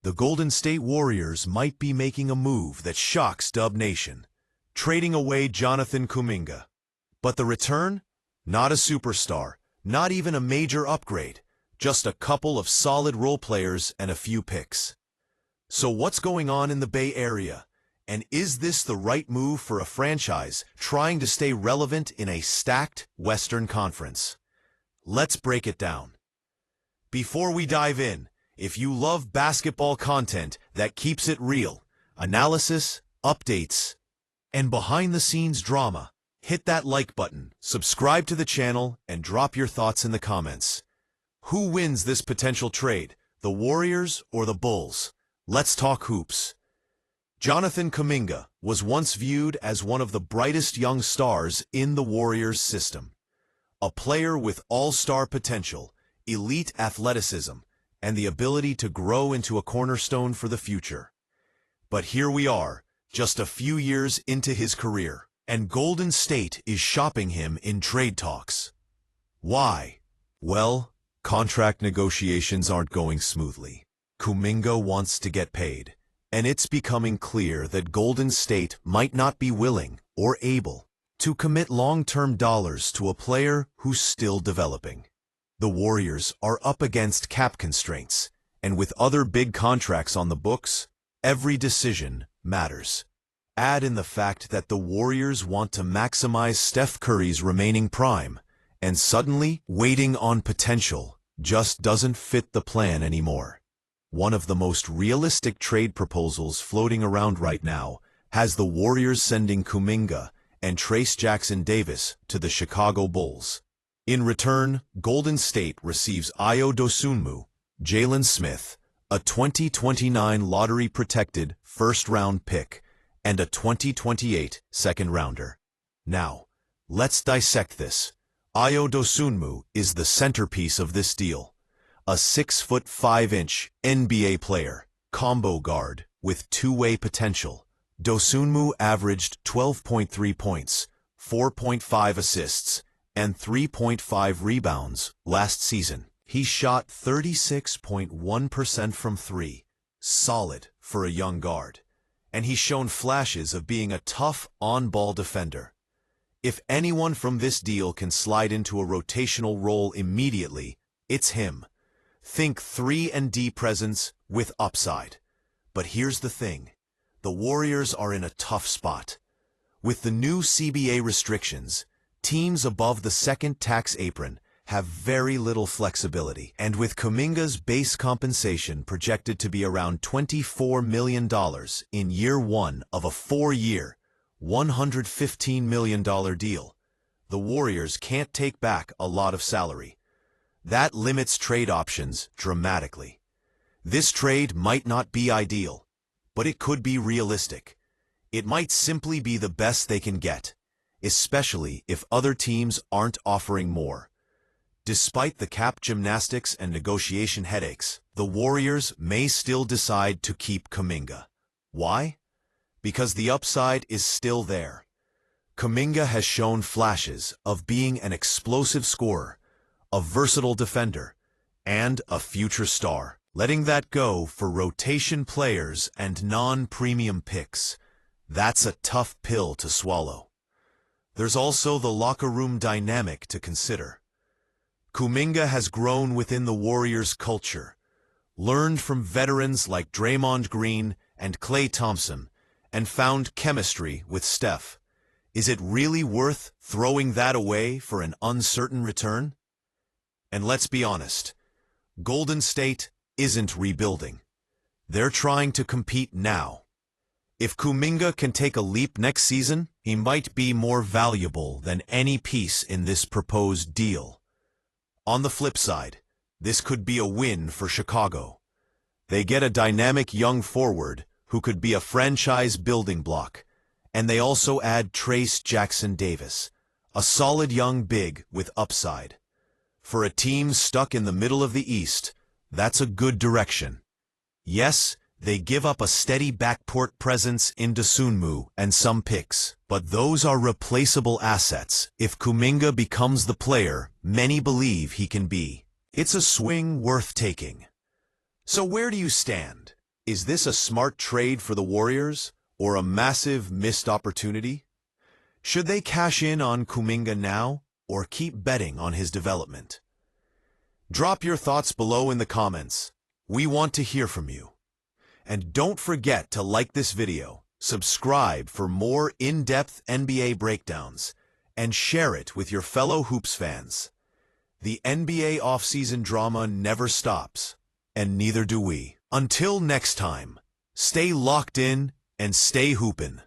The Golden State Warriors might be making a move that shocks Dub Nation, trading away Jonathan Kuminga. But the return? Not a superstar, not even a major upgrade, just a couple of solid role players and a few picks. So what's going on in the Bay Area? And is this the right move for a franchise trying to stay relevant in a stacked Western Conference? Let's break it down. Before we dive in, if you love basketball content that keeps it real, analysis, updates, and behind-the-scenes drama, hit that like button, subscribe to the channel, and drop your thoughts in the comments. Who wins this potential trade, the Warriors or the Bulls? Let's talk hoops. Jonathan Kuminga was once viewed as one of the brightest young stars in the Warriors system. A player with all-star potential, elite athleticism, and the ability to grow into a cornerstone for the future. But here we are, just a few years into his career, and Golden State is shopping him in trade talks. Why? Well, contract negotiations aren't going smoothly. Kuminga wants to get paid, and it's becoming clear that Golden State might not be willing or able to commit long-term dollars to a player who's still developing. The Warriors are up against cap constraints, and with other big contracts on the books, every decision matters. Add in the fact that the Warriors want to maximize Steph Curry's remaining prime, and suddenly waiting on potential just doesn't fit the plan anymore. One of the most realistic trade proposals floating around right now has the Warriors sending Kuminga and Trayce Jackson-Davis to the Chicago Bulls. In return, Golden State receives Ayo Dosunmu, Jalen Smith, a 2029 lottery-protected first-round pick, and a 2028 second-rounder. Now, let's dissect this. Ayo Dosunmu is the centerpiece of this deal. A 6'5" NBA player, combo guard, with two-way potential. Dosunmu averaged 12.3 points, 4.5 assists, and 3.5 rebounds last season. He shot 36.1% from three, solid for a young guard. And he's shown flashes of being a tough on-ball defender. If anyone from this deal can slide into a rotational role immediately, it's him. Think 3-and-D presence with upside. But here's the thing. The Warriors are in a tough spot. With the new CBA restrictions, teams above the second tax apron have very little flexibility, and with Kuminga's base compensation projected to be around $24 million in year one of a 4-year, $115 million deal, the Warriors can't take back a lot of salary. That limits trade options dramatically. This trade might not be ideal, but it could be realistic. It might simply be the best they can get, especially if other teams aren't offering more. Despite the cap gymnastics and negotiation headaches, the Warriors may still decide to keep Kuminga. Why? Because the upside is still there. Kuminga has shown flashes of being an explosive scorer, a versatile defender, and a future star. Letting that go for rotation players and non-premium picks, that's a tough pill to swallow. There's also the locker room dynamic to consider. Kuminga has grown within the Warriors' culture, learned from veterans like Draymond Green and Klay Thompson, and found chemistry with Steph. Is it really worth throwing that away for an uncertain return? And let's be honest, Golden State isn't rebuilding. They're trying to compete now. If Kuminga can take a leap next season, he might be more valuable than any piece in this proposed deal. On the flip side, this could be a win for Chicago. They get a dynamic young forward who could be a franchise building block, and they also add Trayce Jackson-Davis, a solid young big with upside. For a team stuck in the middle of the East, that's a good direction. Yes, they give up a steady backcourt presence in Dosunmu and some picks, but those are replaceable assets if Kuminga becomes the player many believe he can be. It's a swing worth taking. So where do you stand? Is this a smart trade for the Warriors, or a massive missed opportunity? Should they cash in on Kuminga now, or keep betting on his development? Drop your thoughts below in the comments. We want to hear from you. And don't forget to like this video, subscribe for more in-depth NBA breakdowns, and share it with your fellow Hoops fans. The NBA offseason drama never stops, and neither do we. Until next time, stay locked in and stay hoopin'.